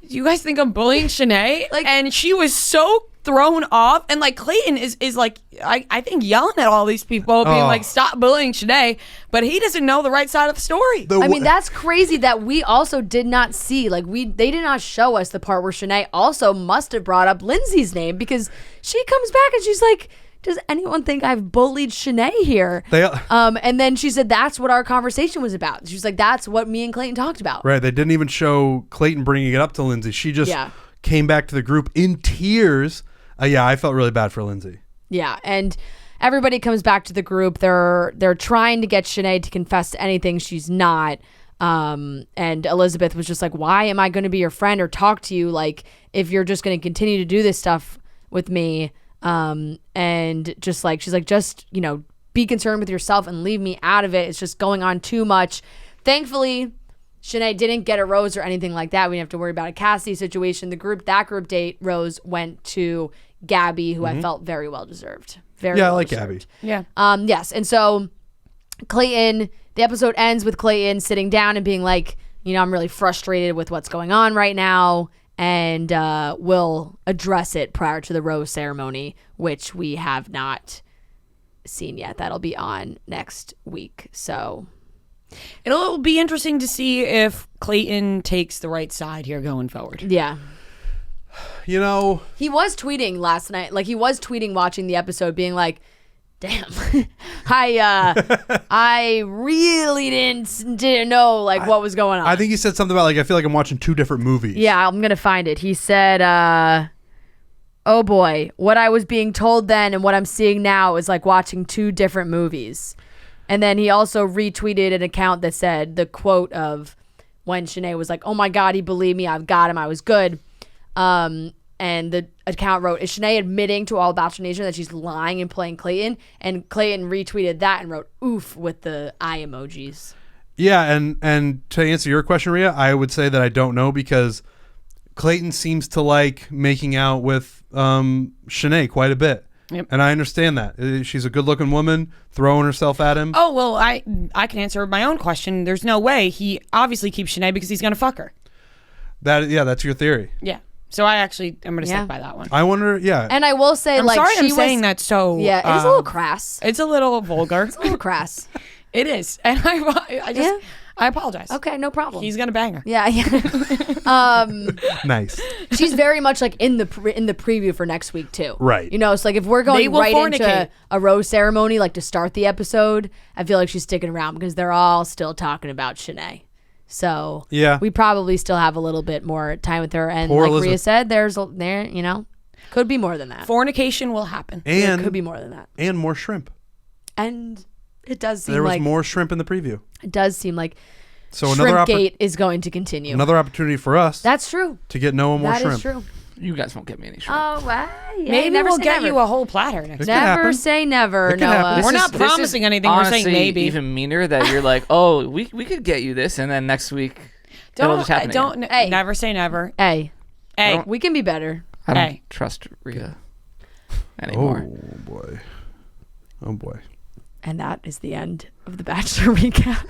do you guys think I'm bullying Shanae? Like, and she was so thrown off. And like Clayton is like, I think yelling at all these people, being like, stop bullying Shanae. But he doesn't know the right side of the story. I mean, that's crazy that we also did not see. Like, they did not show us the part where Shanae also must have brought up Lindsay's name, because she comes back and she's like, does anyone think I've bullied Shanae here? And then she said, that's what our conversation was about. She's like, that's what me and Clayton talked about. Right. They didn't even show Clayton bringing it up to Lindsay. She just came back to the group in tears. I felt really bad for Lindsay. Yeah. And everybody comes back to the group. They're trying to get Shanae to confess to anything she's not. And Elizabeth was just like, why am I going to be your friend or talk to you? Like, if you're just going to continue to do this stuff with me. And just like, she's like, just, be concerned with yourself and leave me out of it. It's just going on too much. Thankfully, Shanae didn't get a rose or anything like that. We didn't have to worry about a Cassidy situation. That group date rose went to Gabby, who I felt very well deserved. I like Gabby. Yeah. Yes. And so Clayton, the episode ends with Clayton sitting down and being like, I'm really frustrated with what's going on right now. And we'll address it prior to the rose ceremony, which we have not seen yet. That'll be on next week. So it'll be interesting to see if Clayton takes the right side here going forward. Yeah. He was tweeting last night. Like, he was tweeting watching the episode being like, damn, I really didn't know like what was going on. I think he said something about like, I feel like I'm watching two different movies. Yeah, I'm gonna find it. He said, oh boy, what I was being told then and what I'm seeing now is like watching two different movies. And then he also retweeted an account that said the quote of when Shanae was like, oh my God, he believed me, I've got him, I was good. And the account wrote, is Shanae admitting to all Bachelor Nation that she's lying and playing Clayton? And Clayton retweeted that and wrote oof with the eye emojis. Yeah, and to answer your question, Rhea, I would say that I don't know, because Clayton seems to like making out with Shanae quite a bit. Yep. And I understand that. She's a good-looking woman throwing herself at him. Oh, well, I can answer my own question. There's no way. He obviously keeps Shanae because he's going to fuck her. That's your theory. Yeah. So I'm going to stick by that one. I wonder, And I will say, I'm sorry I'm saying that so... Yeah, it's a little crass. It's a little vulgar. It's a little crass. It is. And I apologize. Okay, no problem. He's going to bang her. Yeah. Nice. She's very much like in the preview for next week too. Right. So like if we're going right into a rose ceremony, like to start the episode, I feel like she's sticking around because they're all still talking about Shanae. So we probably still have a little bit more time with her. And poor like Elizabeth. Rhea said, could be more than that. Fornication will happen. And it could be more than that. And more shrimp. And it does seem there was like more shrimp in the preview. It does seem like so Shrimpgate is going to continue. Another opportunity for us. That's true. To get Noah more shrimp. That is true. You guys won't get me any shrimp. Oh, well, yeah, maybe we'll get you a whole platter next time. Never say never, Noah. We're not promising anything. We're saying maybe. Even meaner that you're like, oh, we could get you this, and then next week it'll just happen again. Never say never. Hey. Hey, We can be better. I don't Hey. trust Rhea anymore. Oh boy. And that is the end of the Bachelor recap.